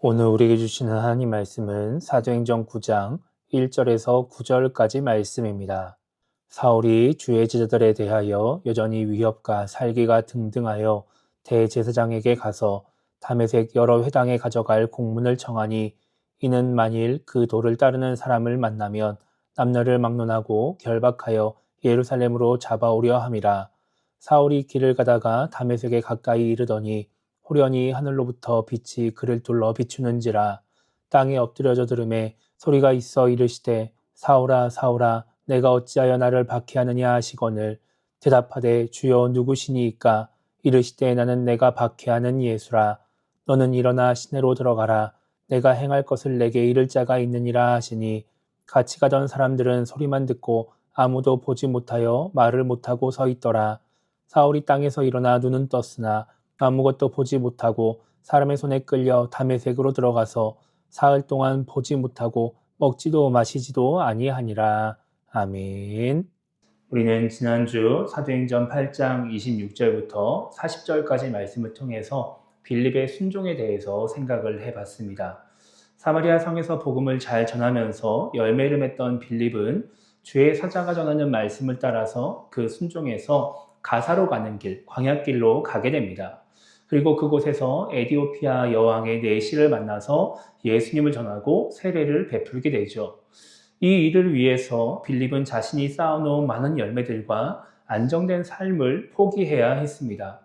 오늘 우리에게 주시는 하나님 말씀은 사도행전 9장 1절에서 9절까지 말씀입니다. 사울이 주의 제자들에 대하여 여전히 위협과 살기가 등등하여 대제사장에게 가서 다메섹 여러 회당에 가져갈 공문을 청하니, 이는 만일 그 도를 따르는 사람을 만나면 남녀를 막론하고 결박하여 예루살렘으로 잡아오려 함이라. 사울이 길을 가다가 다메섹에 가까이 이르더니 호련히 하늘로부터 빛이 그를 둘러 비추는지라. 땅에 엎드려져 들음에 소리가 있어 이르시되, 사울아 사울아 내가 어찌하여 나를 박해하느냐 하시거늘, 대답하되 주여 누구시니이까? 이르시되 나는 내가 박해하는 예수라. 너는 일어나 시내로 들어가라. 내가 행할 것을 내게 이를 자가 있느니라 하시니, 같이 가던 사람들은 소리만 듣고 아무도 보지 못하여 말을 못하고 서 있더라. 사울이 땅에서 일어나 눈은 떴으나 아무것도 보지 못하고 사람의 손에 끌려 다메섹으로 들어가서 사흘 동안 보지 못하고 먹지도 마시지도 아니하니라. 아멘. 우리는 지난주 사도행전 8장 26절부터 40절까지 말씀을 통해서 빌립의 순종에 대해서 생각을 해봤습니다. 사마리아 성에서 복음을 잘 전하면서 열매를 맺던 빌립은 주의 사자가 전하는 말씀을 따라서 그 순종에서 가사로 가는 길, 광야길로 가게 됩니다. 그리고 그곳에서 에디오피아 여왕의 내시를 만나서 예수님을 전하고 세례를 베풀게 되죠. 이 일을 위해서 빌립은 자신이 쌓아놓은 많은 열매들과 안정된 삶을 포기해야 했습니다.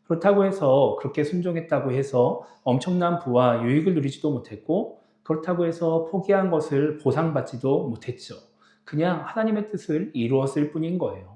그렇다고 해서 그렇게 순종했다고 해서 엄청난 부와 유익을 누리지도 못했고, 그렇다고 해서 포기한 것을 보상받지도 못했죠. 그냥 하나님의 뜻을 이루었을 뿐인 거예요.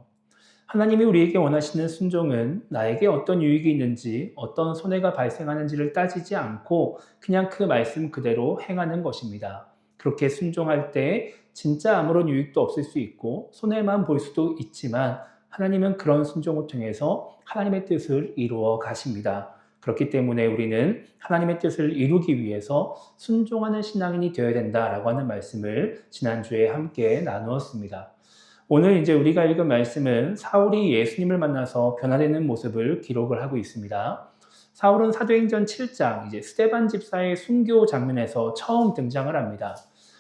하나님이 우리에게 원하시는 순종은 나에게 어떤 유익이 있는지, 어떤 손해가 발생하는지를 따지지 않고 그냥 그 말씀 그대로 행하는 것입니다. 그렇게 순종할 때 진짜 아무런 유익도 없을 수 있고 손해만 볼 수도 있지만, 하나님은 그런 순종을 통해서 하나님의 뜻을 이루어 가십니다. 그렇기 때문에 우리는 하나님의 뜻을 이루기 위해서 순종하는 신앙인이 되어야 된다라고 하는 말씀을 지난주에 함께 나누었습니다. 오늘 이제 우리가 읽은 말씀은 사울이 예수님을 만나서 변화되는 모습을 기록을 하고 있습니다. 사울은 사도행전 7장 이제 스데반 집사의 순교 장면에서 처음 등장을 합니다.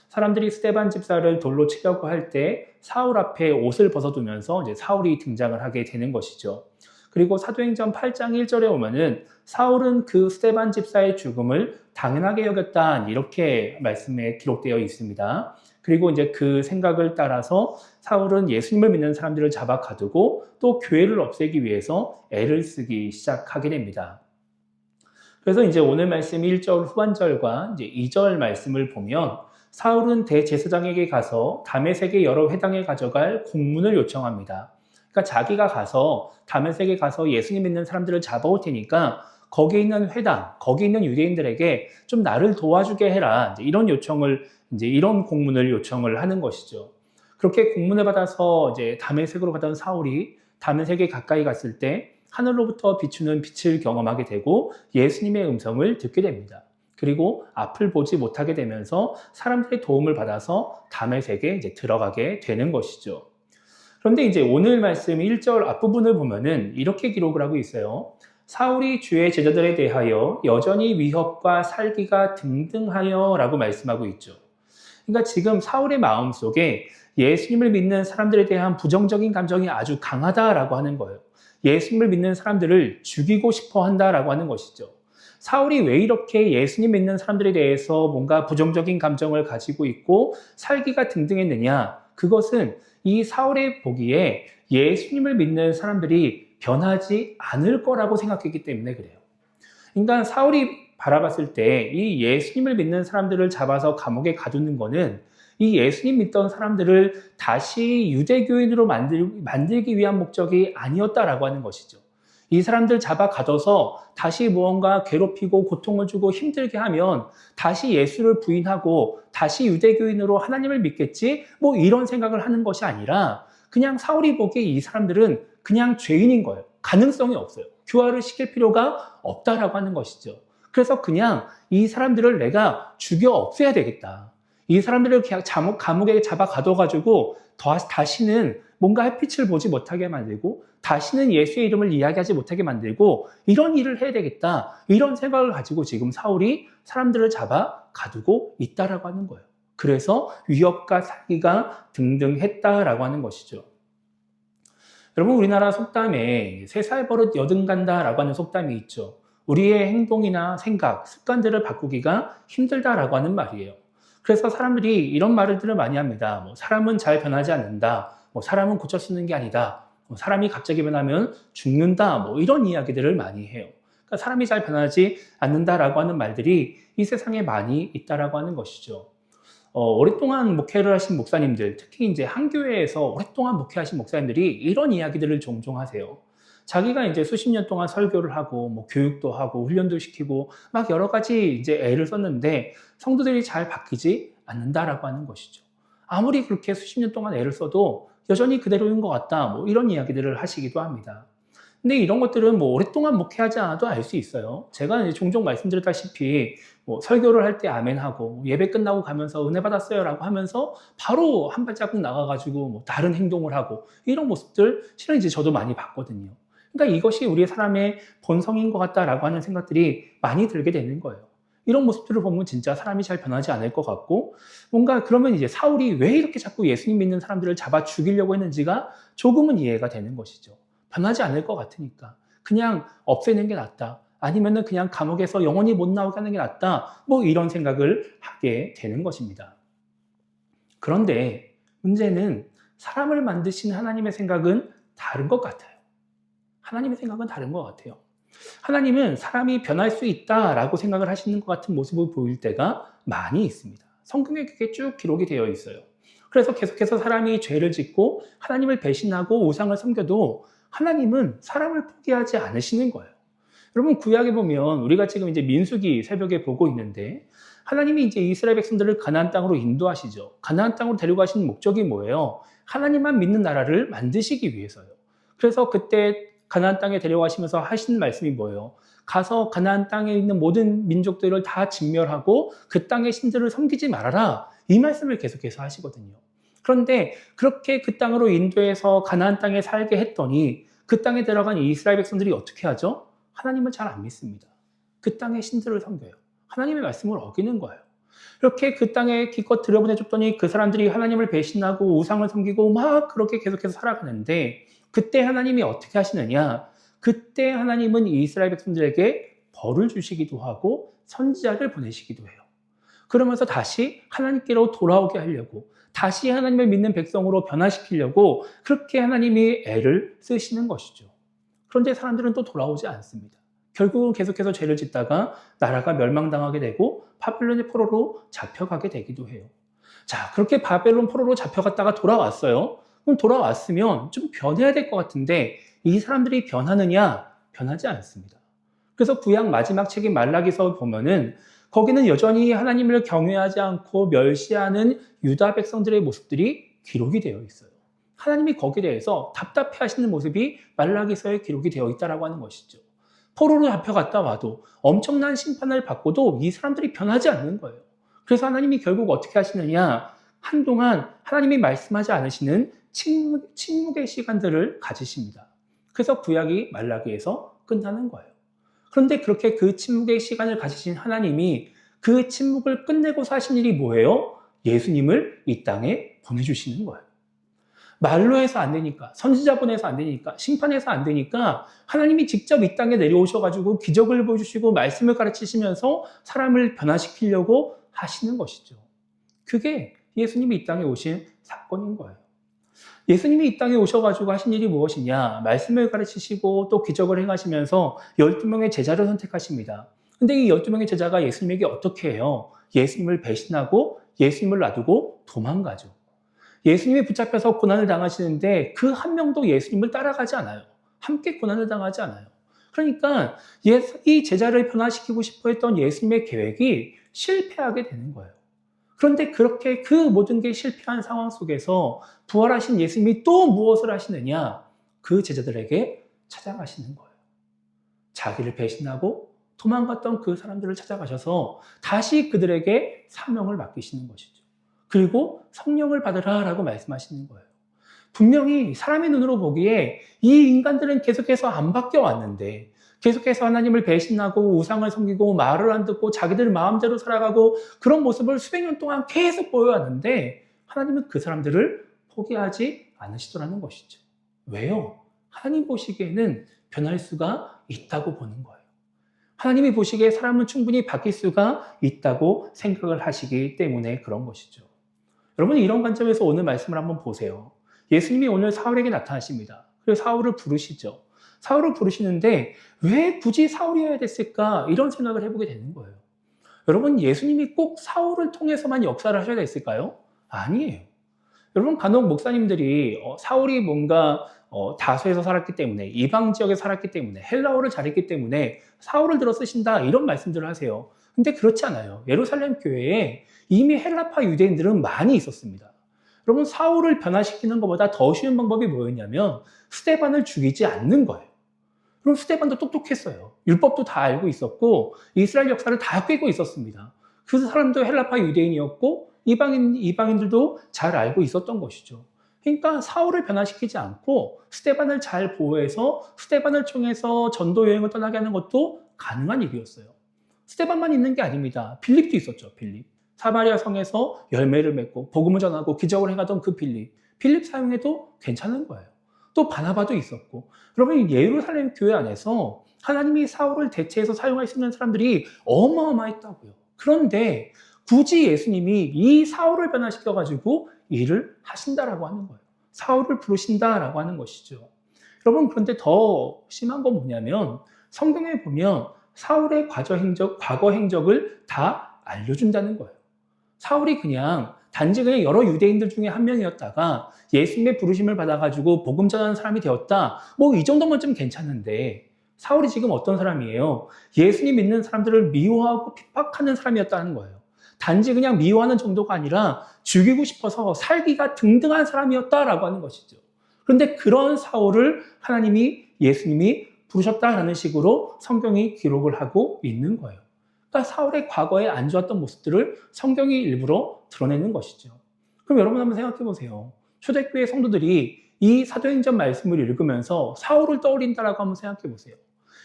사람들이 스데반 집사를 돌로 치려고 할 때 사울 앞에 옷을 벗어두면서 이제 사울이 등장을 하게 되는 것이죠. 그리고 사도행전 8장 1절에 오면은 사울은 그 스데반 집사의 죽음을 당연하게 여겼다, 이렇게 말씀에 기록되어 있습니다. 그리고 이제 그 생각을 따라서 사울은 예수님을 믿는 사람들을 잡아 가두고 또 교회를 없애기 위해서 애를 쓰기 시작하게 됩니다. 그래서 이제 오늘 말씀 1절 후반절과 이제 2절 말씀을 보면, 사울은 대제사장에게 가서 다메섹의 여러 회당에 가져갈 공문을 요청합니다. 그러니까 자기가 가서 다메섹에 가서 예수님 믿는 사람들을 잡아올 테니까 거기에 있는 회당, 거기 있는 유대인들에게 좀 나를 도와주게 해라, 이런 요청을, 이런 공문을 요청을 하는 것이죠. 그렇게 공문을 받아서 이제 다메섹으로 가던 사울이 다메섹에 가까이 갔을 때 하늘로부터 비추는 빛을 경험하게 되고 예수님의 음성을 듣게 됩니다. 그리고 앞을 보지 못하게 되면서 사람들의 도움을 받아서 다메섹에 이제 들어가게 되는 것이죠. 그런데 이제 오늘 말씀 1절 앞부분을 보면은 이렇게 기록을 하고 있어요. 사울이 주의 제자들에 대하여 여전히 위협과 살기가 등등하여 라고 말씀하고 있죠. 그러니까 지금 사울의 마음속에 예수님을 믿는 사람들에 대한 부정적인 감정이 아주 강하다라고 하는 거예요. 예수님을 믿는 사람들을 죽이고 싶어 한다라고 하는 것이죠. 사울이 왜 이렇게 예수님 믿는 사람들에 대해서 뭔가 부정적인 감정을 가지고 있고 살기가 등등했느냐? 그것은 이 사울의 보기에 예수님을 믿는 사람들이 변하지 않을 거라고 생각했기 때문에 그래요. 그러니까 사울이 바라봤을 때 이 예수님을 믿는 사람들을 잡아서 감옥에 가두는 거는 이 예수님 믿던 사람들을 다시 유대교인으로 만들기 위한 목적이 아니었다라고 하는 것이죠. 이 사람들 잡아 가둬서 다시 무언가 괴롭히고 고통을 주고 힘들게 하면 다시 예수를 부인하고 다시 유대교인으로 하나님을 믿겠지? 뭐 이런 생각을 하는 것이 아니라, 그냥 사울이 보기에 이 사람들은 그냥 죄인인 거예요. 가능성이 없어요. 교화를 시킬 필요가 없다라고 하는 것이죠. 그래서 그냥 이 사람들을 내가 죽여 없애야 되겠다. 이 사람들을 그냥 감옥에 잡아 가둬가지고 다시는 뭔가 햇빛을 보지 못하게 만들고 다시는 예수의 이름을 이야기하지 못하게 만들고 이런 일을 해야 되겠다. 이런 생각을 가지고 지금 사울이 사람들을 잡아 가두고 있다라고 하는 거예요. 그래서 위협과 사기가 등등했다라고 하는 것이죠. 여러분, 우리나라 속담에 3살 버릇 여든 간다라고 하는 속담이 있죠. 우리의 행동이나 생각, 습관들을 바꾸기가 힘들다라고 하는 말이에요. 그래서 사람들이 이런 말들을 많이 합니다. 사람은 잘 변하지 않는다. 사람은 고쳐 쓰는 게 아니다. 사람이 갑자기 변하면 죽는다. 이런 이야기들을 많이 해요. 그러니까 사람이 잘 변하지 않는다라고 하는 말들이 이 세상에 많이 있다라고 하는 것이죠. 오랫동안 목회를 하신 목사님들, 특히 이제 한 교회에서 오랫동안 목회하신 목사님들이 이런 이야기들을 종종 하세요. 자기가 이제 수십 년 동안 설교를 하고, 교육도 하고, 훈련도 시키고, 막 여러 가지 이제 애를 썼는데, 성도들이 잘 바뀌지 않는다라고 하는 것이죠. 아무리 그렇게 수십 년 동안 애를 써도 여전히 그대로인 것 같다. 이런 이야기들을 하시기도 합니다. 근데 이런 것들은 오랫동안 목회하지 않아도 알 수 있어요. 제가 이제 종종 말씀드렸다시피 설교를 할 때 아멘하고 예배 끝나고 가면서 은혜 받았어요라고 하면서 바로 한 발자국 나가가지고 다른 행동을 하고 이런 모습들 실은 이제 저도 많이 봤거든요. 그러니까 이것이 우리 사람의 본성인 것 같다라고 하는 생각들이 많이 들게 되는 거예요. 이런 모습들을 보면 진짜 사람이 잘 변하지 않을 것 같고 뭔가 그러면 이제 사울이 왜 이렇게 자꾸 예수님 믿는 사람들을 잡아 죽이려고 했는지가 조금은 이해가 되는 것이죠. 변하지 않을 것 같으니까 그냥 없애는 게 낫다. 아니면은 그냥 감옥에서 영원히 못 나오게 하는 게 낫다. 이런 생각을 하게 되는 것입니다. 그런데 문제는 사람을 만드신 하나님의 생각은 다른 것 같아요. 하나님의 생각은 다른 것 같아요. 하나님은 사람이 변할 수 있다라고 생각을 하시는 것 같은 모습을 보일 때가 많이 있습니다. 성경에 그게 쭉 기록이 되어 있어요. 그래서 계속해서 사람이 죄를 짓고 하나님을 배신하고 우상을 섬겨도 하나님은 사람을 포기하지 않으시는 거예요. 여러분, 구약에 보면 우리가 지금 이제 민수기 새벽에 보고 있는데 하나님이 이제 이스라엘 백성들을 가나안 땅으로 인도하시죠. 가나안 땅으로 데려가시는 목적이 뭐예요? 하나님만 믿는 나라를 만드시기 위해서요. 그래서 그때 가나안 땅에 데려가시면서 하신 말씀이 뭐예요? 가서 가나안 땅에 있는 모든 민족들을 다 진멸하고 그 땅의 신들을 섬기지 말아라. 이 말씀을 계속해서 하시거든요. 그런데 그렇게 그 땅으로 인도해서 가나안 땅에 살게 했더니 그 땅에 들어간 이스라엘 백성들이 어떻게 하죠? 하나님을 잘 안 믿습니다. 그 땅의 신들을 섬겨요. 하나님의 말씀을 어기는 거예요. 이렇게 그 땅에 기껏 들여보내줬더니 그 사람들이 하나님을 배신하고 우상을 섬기고 막 그렇게 계속해서 살아가는데 그때 하나님이 어떻게 하시느냐? 그때 하나님은 이스라엘 백성들에게 벌을 주시기도 하고 선지자를 보내시기도 해요. 그러면서 다시 하나님께로 돌아오게 하려고 다시 하나님을 믿는 백성으로 변화시키려고 그렇게 하나님이 애를 쓰시는 것이죠. 그런데 사람들은 또 돌아오지 않습니다. 결국은 계속해서 죄를 짓다가 나라가 멸망당하게 되고 바벨론의 포로로 잡혀가게 되기도 해요. 자, 그렇게 바벨론 포로로 잡혀갔다가 돌아왔어요. 그럼 돌아왔으면 좀 변해야 될 것 같은데 이 사람들이 변하느냐? 변하지 않습니다. 그래서 구약 마지막 책인 말라기서 보면은 거기는 여전히 하나님을 경외하지 않고 멸시하는 유다 백성들의 모습들이 기록이 되어 있어요. 하나님이 거기에 대해서 답답해 하시는 모습이 말라기서에 기록이 되어 있다고 하는 것이죠. 포로로 잡혀갔다 와도 엄청난 심판을 받고도 이 사람들이 변하지 않는 거예요. 그래서 하나님이 결국 어떻게 하시느냐? 한동안 하나님이 말씀하지 않으시는 침묵의 시간들을 가지십니다. 그래서 구약이 말라기에서 끝나는 거예요. 그런데 그렇게 그 침묵의 시간을 가지신 하나님이 그 침묵을 끝내고서 하신 일이 뭐예요? 예수님을 이 땅에 보내주시는 거예요. 말로 해서 안 되니까, 선지자 보내서 안 되니까, 심판해서 안 되니까 하나님이 직접 이 땅에 내려오셔가지고 기적을 보여주시고 말씀을 가르치시면서 사람을 변화시키려고 하시는 것이죠. 그게 예수님이 이 땅에 오신 사건인 거예요. 예수님이 이 땅에 오셔가지고 하신 일이 무엇이냐? 말씀을 가르치시고 또 기적을 행하시면서 12명의 제자를 선택하십니다. 근데 이 12명의 제자가 예수님에게 어떻게 해요? 예수님을 배신하고 예수님을 놔두고 도망가죠. 예수님이 붙잡혀서 고난을 당하시는데 그 한 명도 예수님을 따라가지 않아요. 함께 고난을 당하지 않아요. 그러니까 이 제자를 변화시키고 싶어 했던 예수님의 계획이 실패하게 되는 거예요. 그런데 그렇게 그 모든 게 실패한 상황 속에서 부활하신 예수님이 또 무엇을 하시느냐? 그 제자들에게 찾아가시는 거예요. 자기를 배신하고 도망갔던 그 사람들을 찾아가셔서 다시 그들에게 사명을 맡기시는 것이죠. 그리고 성령을 받으라라고 말씀하시는 거예요. 분명히 사람의 눈으로 보기에 이 인간들은 계속해서 안 바뀌어 왔는데, 계속해서 하나님을 배신하고 우상을 섬기고 말을 안 듣고 자기들 마음대로 살아가고 그런 모습을 수백 년 동안 계속 보여왔는데, 하나님은 그 사람들을 포기하지 않으시더라는 것이죠. 왜요? 하나님 보시기에는 변할 수가 있다고 보는 거예요. 하나님이 보시기에 사람은 충분히 바뀔 수가 있다고 생각을 하시기 때문에 그런 것이죠. 여러분, 이런 관점에서 오늘 말씀을 한번 보세요. 예수님이 오늘 사울에게 나타나십니다. 그래서 사울을 부르시죠. 사울을 부르시는데 왜 굳이 사울이어야 됐을까? 이런 생각을 해보게 되는 거예요. 여러분, 예수님이 꼭 사울을 통해서만 역사를 하셔야 됐을까요? 아니에요. 여러분, 간혹 목사님들이 사울이 뭔가 다소에서 살았기 때문에, 이방 지역에 살았기 때문에, 헬라어를 잘했기 때문에 사울을 들어 쓰신다, 이런 말씀들을 하세요. 근데 그렇지 않아요. 예루살렘 교회에 이미 헬라파 유대인들은 많이 있었습니다. 여러분, 사울을 변화시키는 것보다 더 쉬운 방법이 뭐였냐면 스데반을 죽이지 않는 거예요. 그럼 스데반도 똑똑했어요. 율법도 다 알고 있었고 이스라엘 역사를 다 꿰고 있었습니다. 그 사람도 헬라파 유대인이었고 이방인들도 잘 알고 있었던 것이죠. 그러니까 사울을 변화시키지 않고 스데반을 잘 보호해서 스데반을 통해서 전도 여행을 떠나게 하는 것도 가능한 일이었어요. 스데반만 있는 게 아닙니다. 빌립도 있었죠. 빌립. 사마리아 성에서 열매를 맺고 복음을 전하고 기적을 행하던 그 빌립 사용해도 괜찮은 거예요. 또 바나바도 있었고. 여러분, 예루살렘 교회 안에서 하나님이 사울을 대체해서 사용할 수 있는 사람들이 어마어마했다고요. 그런데 굳이 예수님이 이 사울을 변화시켜가지고 일을 하신다라고 하는 거예요. 사울을 부르신다라고 하는 것이죠. 여러분, 그런데 더 심한 건 뭐냐면 성경에 보면 사울의 과거 행적을 다 알려준다는 거예요. 사울이 단지 여러 유대인들 중에 한 명이었다가 예수님의 부르심을 받아가지고 복음 전하는 사람이 되었다. 뭐 이 정도면 좀 괜찮은데 사울이 지금 어떤 사람이에요? 예수님 믿는 사람들을 미워하고 핍박하는 사람이었다는 거예요. 단지 미워하는 정도가 아니라 죽이고 싶어서 살기가 등등한 사람이었다라고 하는 것이죠. 그런데 그런 사울을 예수님이 부르셨다라는 식으로 성경이 기록을 하고 있는 거예요. 그러니까 사울의 과거에 안 좋았던 모습들을 성경이 일부러 드러내는 것이죠. 그럼 여러분 한번 생각해 보세요. 초대교회 성도들이 이 사도행전 말씀을 읽으면서 사울을 떠올린다라고 한번 생각해 보세요.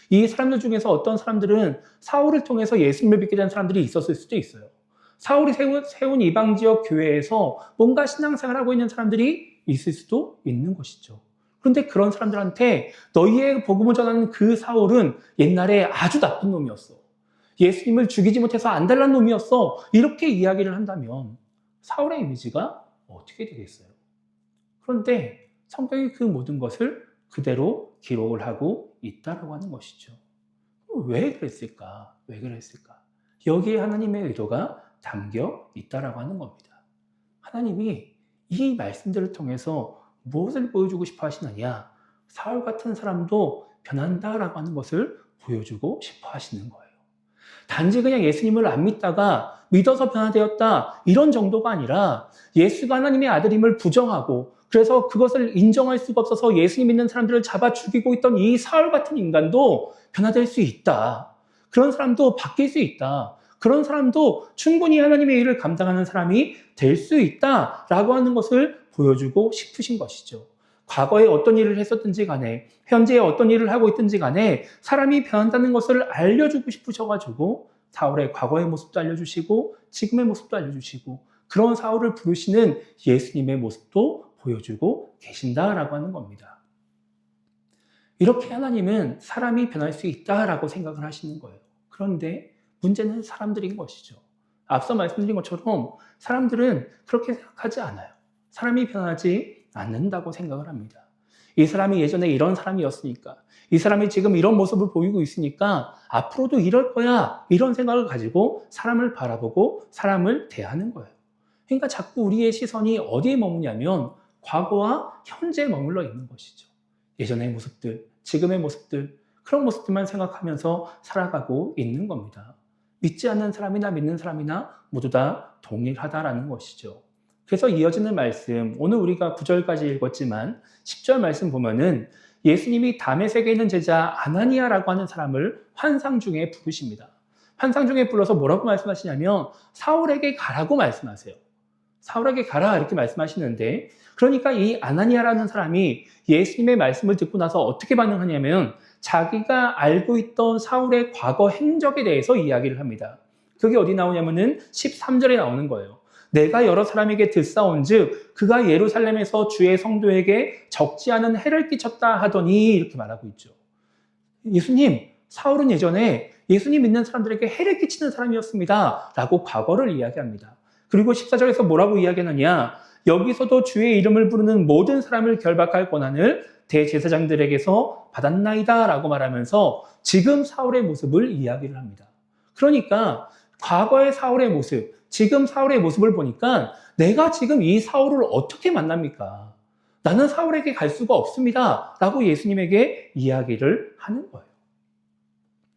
이 사람들 중에서 어떤 사람들은 사울을 통해서 예수님을 믿게 된 사람들이 있었을 수도 있어요. 사울이 세운 이방 지역 교회에서 뭔가 신앙생활하고 있는 사람들이 있을 수도 있는 것이죠. 그런데 그런 사람들한테 너희의 복음을 전하는 그 사울은 옛날에 아주 나쁜 놈이었어. 예수님을 죽이지 못해서 안달난 놈이었어. 이렇게 이야기를 한다면 사울의 이미지가 어떻게 되겠어요? 그런데 성경이 그 모든 것을 그대로 기록을 하고 있다라고 하는 것이죠. 왜 그랬을까? 여기에 하나님의 의도가 담겨 있다라고 하는 겁니다. 하나님이 이 말씀들을 통해서 무엇을 보여주고 싶어 하시느냐? 사울 같은 사람도 변한다라고 하는 것을 보여주고 싶어 하시는 거예요. 단지 예수님을 안 믿다가 믿어서 변화되었다 이런 정도가 아니라 예수가 하나님의 아들임을 부정하고 그래서 그것을 인정할 수가 없어서 예수님 믿는 사람들을 잡아 죽이고 있던 이 사울 같은 인간도 변화될 수 있다. 그런 사람도 바뀔 수 있다. 그런 사람도 충분히 하나님의 일을 감당하는 사람이 될 수 있다라고 하는 것을 보여주고 싶으신 것이죠. 과거에 어떤 일을 했었든지 간에 현재에 어떤 일을 하고 있든지 간에 사람이 변한다는 것을 알려주고 싶으셔가지고 사울의 과거의 모습도 알려주시고 지금의 모습도 알려주시고 그런 사울을 부르시는 예수님의 모습도 보여주고 계신다라고 하는 겁니다. 이렇게 하나님은 사람이 변할 수 있다라고 생각을 하시는 거예요. 그런데 문제는 사람들인 것이죠. 앞서 말씀드린 것처럼 사람들은 그렇게 생각하지 않아요. 사람이 변하지 않는다고 생각을 합니다. 이 사람이 예전에 이런 사람이었으니까, 이 사람이 지금 이런 모습을 보이고 있으니까 앞으로도 이럴 거야, 이런 생각을 가지고 사람을 바라보고 사람을 대하는 거예요. 그러니까 자꾸 우리의 시선이 어디에 머무냐면 과거와 현재에 머물러 있는 것이죠. 예전의 모습들, 지금의 모습들, 그런 모습들만 생각하면서 살아가고 있는 겁니다. 믿지 않는 사람이나 믿는 사람이나 모두 다 동일하다라는 것이죠. 그래서 이어지는 말씀, 오늘 우리가 9절까지 읽었지만 10절 말씀 보면은 예수님이 다메섹에 있는 제자 아나니아라고 하는 사람을 환상 중에 부르십니다. 환상 중에 불러서 뭐라고 말씀하시냐면 사울에게 가라고 말씀하세요. 사울에게 가라 이렇게 말씀하시는데, 그러니까 이 아나니아라는 사람이 예수님의 말씀을 듣고 나서 어떻게 반응하냐면 자기가 알고 있던 사울의 과거 행적에 대해서 이야기를 합니다. 그게 어디 나오냐면은 13절에 나오는 거예요. 내가 여러 사람에게 듣사온즉 그가 예루살렘에서 주의 성도에게 적지 않은 해를 끼쳤다 하더니 이렇게 말하고 있죠. 예수님, 사울은 예전에 예수님 믿는 사람들에게 해를 끼치는 사람이었습니다 라고 과거를 이야기합니다. 그리고 14절에서 뭐라고 이야기하느냐, 여기서도 주의 이름을 부르는 모든 사람을 결박할 권한을 대제사장들에게서 받았나이다 라고 말하면서 지금 사울의 모습을 이야기를 합니다. 그러니까 과거의 사울의 모습, 지금 사울의 모습을 보니까 내가 지금 이 사울을 어떻게 만납니까? 나는 사울에게 갈 수가 없습니다 라고 예수님에게 이야기를 하는 거예요.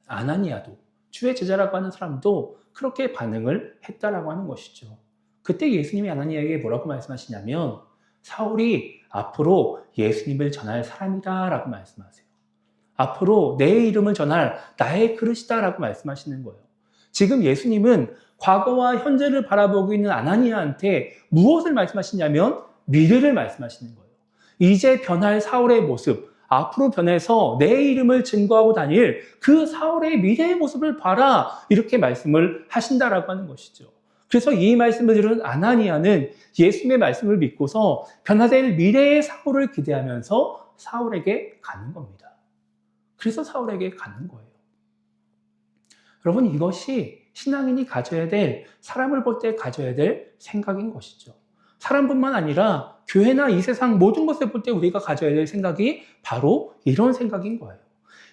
아나니아도, 주의 제자라고 하는 사람도 그렇게 반응을 했다라고 하는 것이죠. 그때 예수님이 아나니아에게 뭐라고 말씀하시냐면 사울이 앞으로 예수님을 전할 사람이다 라고 말씀하세요. 앞으로 내 이름을 전할 나의 그릇이다 라고 말씀하시는 거예요. 지금 예수님은 과거와 현재를 바라보고 있는 아나니아한테 무엇을 말씀하시냐면 미래를 말씀하시는 거예요. 이제 변할 사울의 모습, 앞으로 변해서 내 이름을 증거하고 다닐 그 사울의 미래의 모습을 봐라 이렇게 말씀을 하신다라고 하는 것이죠. 그래서 이 말씀을 들은 아나니아는 예수님의 말씀을 믿고서 변화될 미래의 사울을 기대하면서 사울에게 가는 겁니다. 그래서 사울에게 가는 거예요. 여러분, 이것이 신앙인이 가져야 될, 사람을 볼 때 가져야 될 생각인 것이죠. 사람뿐만 아니라 교회나 이 세상 모든 것을 볼 때 우리가 가져야 될 생각이 바로 이런 생각인 거예요.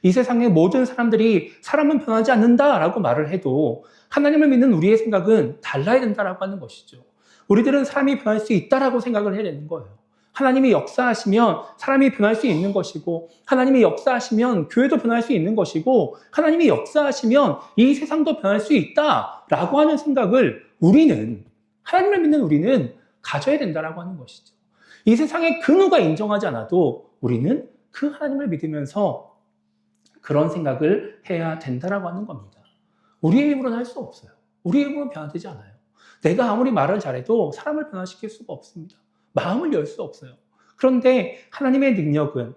이 세상의 모든 사람들이 사람은 변하지 않는다라고 말을 해도 하나님을 믿는 우리의 생각은 달라야 된다라고 하는 것이죠. 우리들은 사람이 변할 수 있다라고 생각을 해야 되는 거예요. 하나님이 역사하시면 사람이 변할 수 있는 것이고, 하나님이 역사하시면 교회도 변할 수 있는 것이고, 하나님이 역사하시면 이 세상도 변할 수 있다라고 하는 생각을 우리는, 하나님을 믿는 우리는 가져야 된다라고 하는 것이죠. 이 세상에 그 누가 인정하지 않아도 우리는 그 하나님을 믿으면서 그런 생각을 해야 된다라고 하는 겁니다. 우리의 힘으로는 할 수 없어요. 우리의 힘으로는 변화되지 않아요. 내가 아무리 말을 잘해도 사람을 변화시킬 수가 없습니다. 마음을 열 수 없어요. 그런데 하나님의 능력은,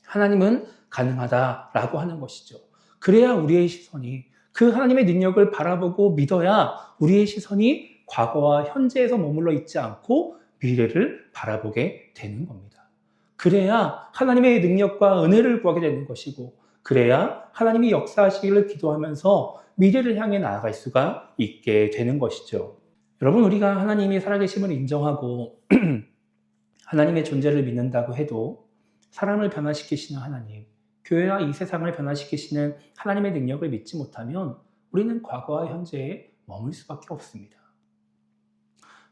하나님은 가능하다라고 하는 것이죠. 그래야 우리의 시선이, 그 하나님의 능력을 바라보고 믿어야 우리의 시선이 과거와 현재에서 머물러 있지 않고 미래를 바라보게 되는 겁니다. 그래야 하나님의 능력과 은혜를 구하게 되는 것이고, 그래야 하나님이 역사하시기를 기도하면서 미래를 향해 나아갈 수가 있게 되는 것이죠. 여러분, 우리가 하나님이 살아계심을 인정하고 하나님의 존재를 믿는다고 해도 사람을 변화시키시는 하나님, 교회와 이 세상을 변화시키시는 하나님의 능력을 믿지 못하면 우리는 과거와 현재에 머물 수밖에 없습니다.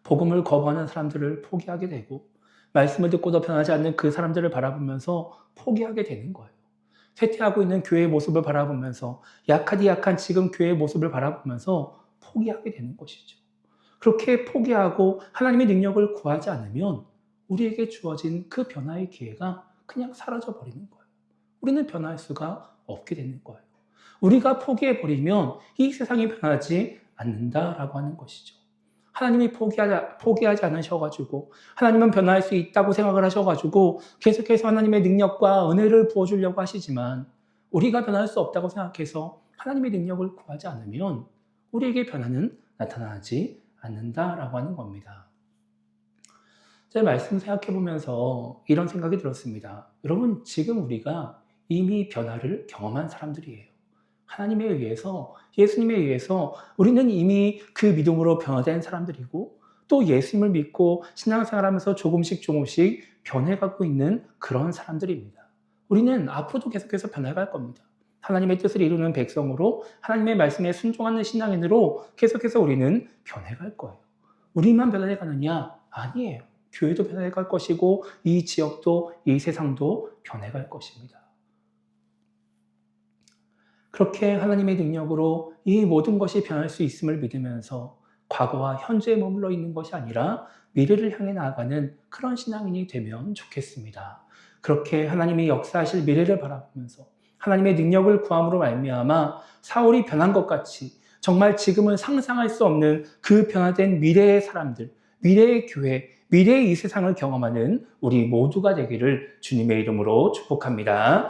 복음을 거부하는 사람들을 포기하게 되고, 말씀을 듣고도 변하지 않는 그 사람들을 바라보면서 포기하게 되는 거예요. 쇠퇴하고 있는 교회의 모습을 바라보면서, 약하디 약한 지금 교회의 모습을 바라보면서 포기하게 되는 것이죠. 그렇게 포기하고 하나님의 능력을 구하지 않으면 우리에게 주어진 그 변화의 기회가 그냥 사라져 버리는 거예요. 우리는 변화할 수가 없게 되는 거예요. 우리가 포기해버리면 이 세상이 변하지 않는다라고 하는 것이죠. 하나님이 포기하지 않으셔가지고, 하나님은 변화할 수 있다고 생각을 하셔가지고 계속해서 하나님의 능력과 은혜를 부어주려고 하시지만, 우리가 변할 수 없다고 생각해서 하나님의 능력을 구하지 않으면 우리에게 변화는 나타나지 않는다라고 하는 겁니다. 제 말씀 생각해 보면서 이런 생각이 들었습니다. 여러분, 지금 우리가 이미 변화를 경험한 사람들이에요. 하나님에 의해서, 예수님에 의해서 우리는 이미 그 믿음으로 변화된 사람들이고, 또 예수님을 믿고 신앙생활하면서 조금씩 변해가고 있는 그런 사람들입니다. 우리는 앞으로도 계속해서 변해갈 겁니다. 하나님의 뜻을 이루는 백성으로, 하나님의 말씀에 순종하는 신앙인으로 계속해서 우리는 변해갈 거예요. 우리만 변해가느냐? 아니에요. 교회도 변해갈 것이고, 이 지역도, 이 세상도 변해갈 것입니다. 그렇게 하나님의 능력으로 이 모든 것이 변할 수 있음을 믿으면서 과거와 현재에 머물러 있는 것이 아니라 미래를 향해 나아가는 그런 신앙인이 되면 좋겠습니다. 그렇게 하나님이 역사하실 미래를 바라보면서 하나님의 능력을 구함으로 말미암아 사울이 변한 것 같이 정말 지금은 상상할 수 없는 그 변화된 미래의 사람들, 미래의 교회, 미래의 이 세상을 경험하는 우리 모두가 되기를 주님의 이름으로 축복합니다.